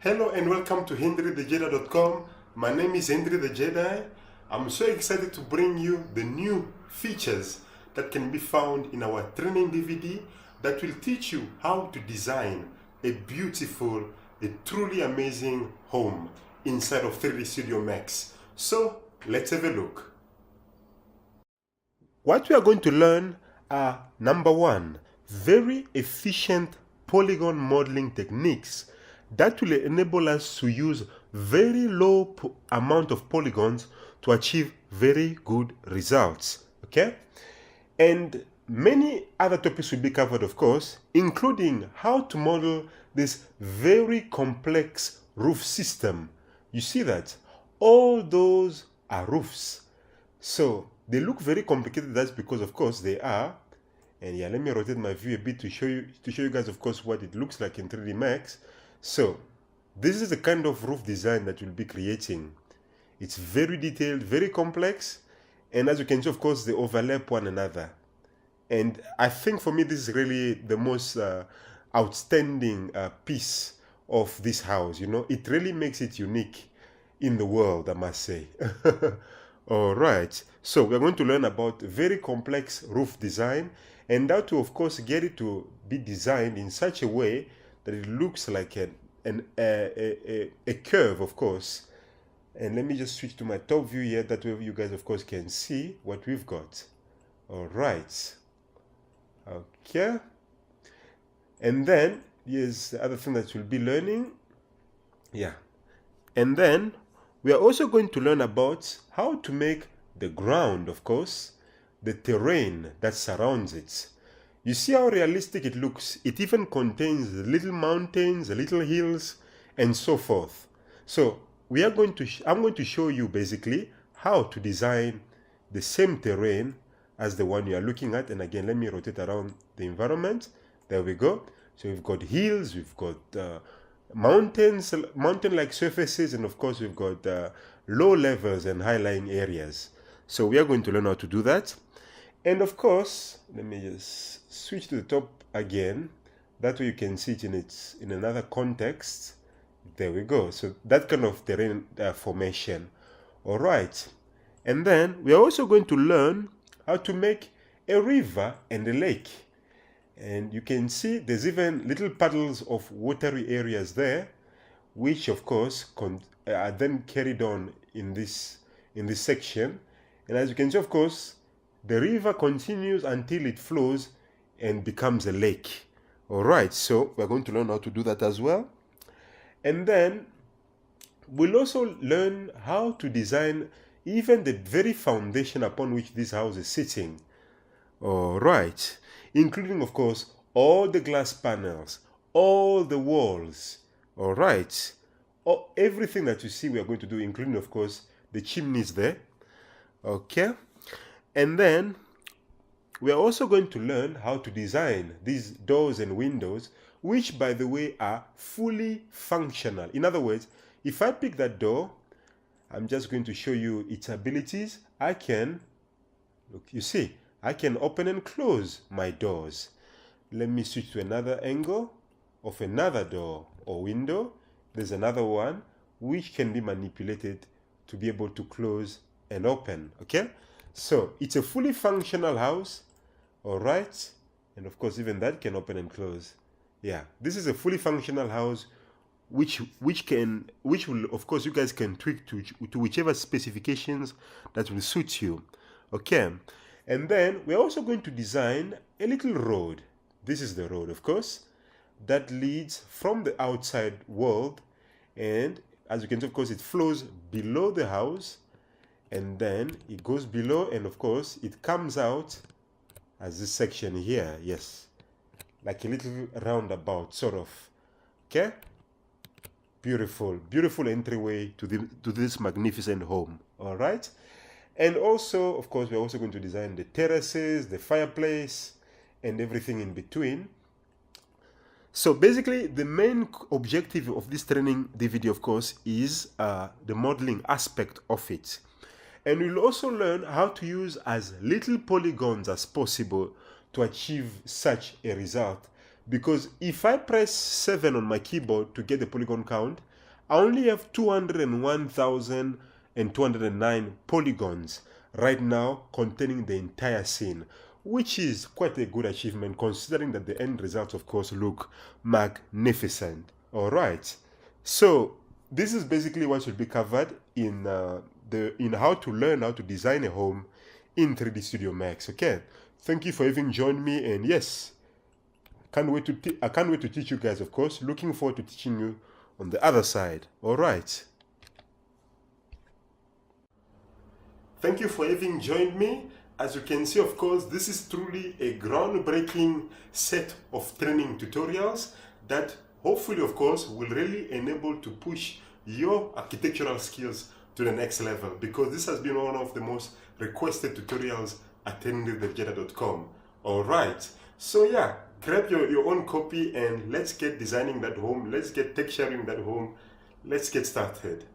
Hello and welcome to HenryTheJedi.com. My name is Henry the Jedi. I'm so excited to bring you the new features that can be found in our training DVD that will teach you how to design a beautiful, a truly amazing home inside of 3D Studio Max. So let's have a look. What we are going to learn are, number one, very efficient polygon modeling techniques that will enable us to use very low amount of polygons to achieve very good results. Okay? And many other topics will be covered, of course, including how to model this very complex roof system. You see that? All those are roofs. So they look very complicated. That's because, of course, they are. And yeah, let me rotate my view a bit to show you guys, of course, what it looks like in 3D Max. So this is the kind of roof design that we'll be creating. It's very detailed, very complex, and as you can see, of course, they overlap one another. And I think for me, this is really the most outstanding piece of this house. You know, it really makes it unique in the world, I must say. All right, so we're going to learn about very complex roof design, and how to, of course, get it to be designed in such a way that it looks like a curve, of course. And let me just switch to my top view here. That way you guys, of course, can see what we've got. All right. Okay. And then here's the other thing that we'll be learning. Yeah. And then we are also going to learn about how to make the ground, of course, the terrain that surrounds it. You see how realistic it looks. It even contains little mountains, little hills, and so forth. So I'm going to show you basically how to design the same terrain as the one you are looking at. And again, let me rotate around the environment. There we go. So we've got hills, we've got mountains, mountain-like surfaces, and of course we've got low levels and high-lying areas. So we are going to learn how to do that. And of course, let me just switch to the top again. That way you can see it in another context. There we go. So that kind of terrain formation. All right. And then we are also going to learn how to make a river and a lake. And you can see there's even little puddles of watery areas there, which of course are then carried on in this section. And as you can see, of course, the river continues until it flows and becomes a lake. All right, so we're going to learn how to do that as well. And then we'll also learn how to design even the very foundation upon which this house is sitting. All right, including, of course, all the glass panels, all the walls. All right, everything that you see we are going to do, including, of course, the chimneys there. Okay. And then we are also going to learn how to design these doors and windows, which, by the way, are fully functional. In other words, if I pick that door, I'm just going to show you its abilities. I can, look, you see, I can open and close my doors. Let me switch to another angle of another door or window. There's another one which can be manipulated to be able to close and open. Okay? So it's a fully functional house. All right. And of course, even that can open and close. Yeah, this is a fully functional house which will, of course, you guys can tweak to whichever specifications that will suit you. Okay. And then we're also going to design a little road. This is the road, of course, that leads from the outside world. And as you can see, of course, it flows below the house. And then it goes below, and of course, it comes out as this section here. Yes, like a little roundabout, sort of. Okay? Beautiful, beautiful entryway to this magnificent home. All right? And also, of course, we're also going to design the terraces, the fireplace, and everything in between. So basically, the main objective of this training DVD, of course, is the modeling aspect of it. And we'll also learn how to use as little polygons as possible to achieve such a result, because if I press 7 on my keyboard to get the polygon count, I only have 201,209 polygons right now containing the entire scene, which is quite a good achievement considering that the end results, of course, look magnificent. All right, so this is basically what should be covered in how to learn how to design a home in 3D Studio Max. Okay, thank you for having joined me, and yes, I can't wait to teach you guys, of course. Looking forward to teaching you on the other side. All right. Thank you for having joined me. As you can see, of course, this is truly a groundbreaking set of training tutorials that hopefully, of course, will really enable to push your architectural skills to the next level, because this has been one of the most requested tutorials at invoke.com. All right. So yeah, grab your own copy and let's get designing that home. Let's get texturing that home. Let's get started.